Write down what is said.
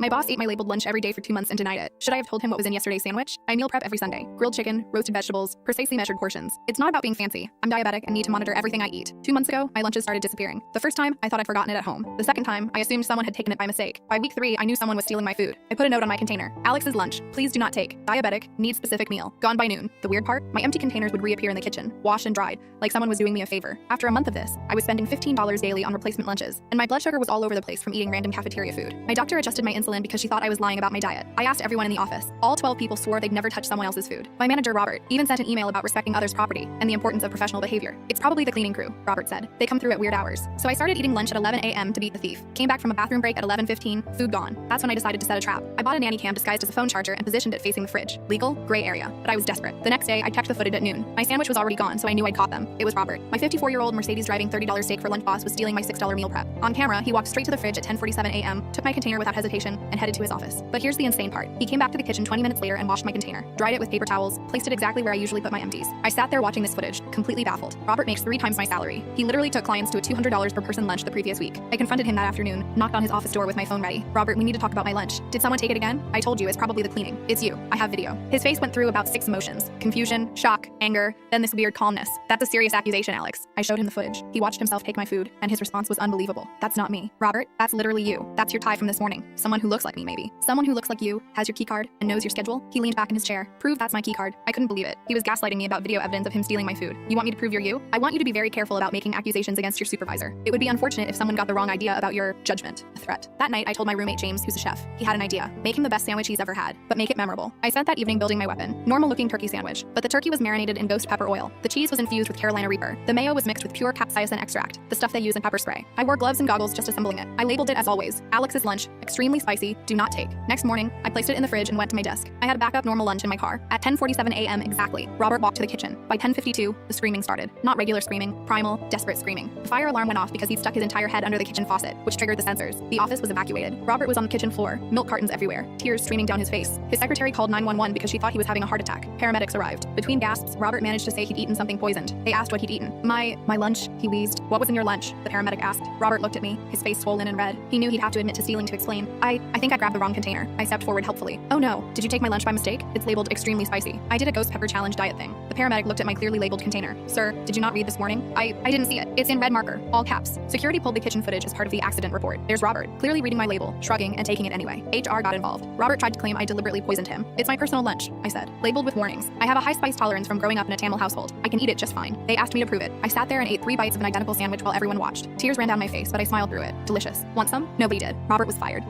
My boss ate my labeled lunch every day for 2 months and denied it. Should I have told him what was in yesterday's sandwich? I meal prep every Sunday. Grilled chicken, roasted vegetables, precisely measured portions. It's not about being fancy. I'm diabetic and need to monitor everything I eat. 2 months ago, my lunches started disappearing. The first time, I thought I'd forgotten it at home. The second time, I assumed someone had taken it by mistake. By week 3, I knew someone was stealing my food. I put a note on my container. Alex's lunch. Please do not take. Diabetic. Needs specific meal. Gone by noon. The weird part? My empty containers would reappear in the kitchen, washed and dried, like someone was doing me a favor. After a month of this, I was spending $15 daily on replacement lunches, and my blood sugar was all over the place from eating random cafeteria food. My doctor adjusted my insulin because she thought I was lying about my diet. I asked everyone in the office. All 12 people swore they'd never touch someone else's food. My manager, Robert, even sent an email about respecting others' property and the importance of professional behavior. It's probably the cleaning crew, Robert said. They come through at weird hours. So I started eating lunch at 11 a.m. to beat the thief. Came back from a bathroom break at 11:15, food gone. That's when I decided to set a trap. I bought a nanny cam disguised as a phone charger and positioned it facing the fridge. Legal, gray area. But I was desperate. The next day, I checked the footage at noon. My sandwich was already gone, so I knew I'd caught them. It was Robert. My 54-year-old Mercedes driving $30 steak for lunch boss was stealing my $6 meal prep. On camera, he walked straight to the fridge at 10:47 a.m., took my container without hesitation, and headed to his office. But here's the insane part. He came back to the kitchen 20 minutes later and washed my container, dried it with paper towels, placed it exactly where I usually put my empties. I sat there watching this footage, completely baffled. Robert makes 3 times my salary. He literally took clients to a $200 per person lunch the previous week. I confronted him that afternoon, knocked on his office door with my phone ready. Robert, we need to talk about my lunch. Did someone take it again? I told you, it's probably the cleaning. It's you. I have video. His face went through about 6 emotions. Confusion, shock, anger, then this weird calmness. That's a serious accusation, Alex. I showed him the footage. He watched himself take my food, and his response was unbelievable. That's not me. Robert, that's literally you. That's your tie from this morning. Someone who looks like me, maybe. Someone who looks like you, has your key card, and knows your schedule. He leaned back in his chair. Prove that's my key card. I couldn't believe it. He was gaslighting me about video evidence of him stealing my food. You want me to prove you're you? I want you to be very careful about making accusations against your supervisor. It would be unfortunate if someone got the wrong idea about your judgment. A threat. That night, I told my roommate James, who's a chef. He had an idea. Make him the best sandwich he's ever had, but make it memorable. I spent that evening building my weapon. Normal-looking turkey sandwich, but the turkey was marinated in ghost pepper oil. The cheese was infused with Carolina Reaper. The mayo was mixed with pure capsaicin extract, the stuff they use in pepper spray. I wore gloves and goggles just assembling it. I labeled it as always, Alex's lunch, extremely spicy, do not take. Next morning, I placed it in the fridge and went to my desk. I had a backup normal lunch in my car. At 10:47 a.m. exactly, Robert walked to the kitchen. By 10:52, the screaming started. Not regular screaming, primal, desperate screaming. The fire alarm went off because he'd stuck his entire head under the kitchen faucet, which triggered the sensors. The office was evacuated. Robert was on the kitchen floor, milk cartons everywhere, tears streaming down his face. His secretary called 911 because she thought he was having a heart attack. Paramedics arrived. Between gasps, Robert managed to say he'd eaten something poisoned. They asked what he'd eaten. My lunch, he wheezed. What was in your lunch? The paramedic asked. Robert looked at me, his face swollen and red. He knew he'd have to admit to stealing to explain. I think I grabbed the wrong container. I stepped forward helpfully. Oh no, did you take my lunch by mistake? It's labeled extremely spicy. I did a ghost pepper challenge diet thing. The paramedic looked at my clearly labeled container. Sir, did you not read this warning? I didn't see it. It's in red marker, all caps. Security pulled the kitchen footage as part of the accident report. There's Robert, clearly reading my label, shrugging and taking it anyway. HR got involved. Robert tried to claim I deliberately poisoned him. It's my personal lunch, I said, labeled with warnings. I have a high spice tolerance from growing up in a Tamil household. I can eat it just fine. They asked me to prove it. I sat there and ate 3 bites of an identical sandwich while everyone watched. Tears ran down my face, but I smiled through it. Delicious. Want some? Nobody did. Robert was fired.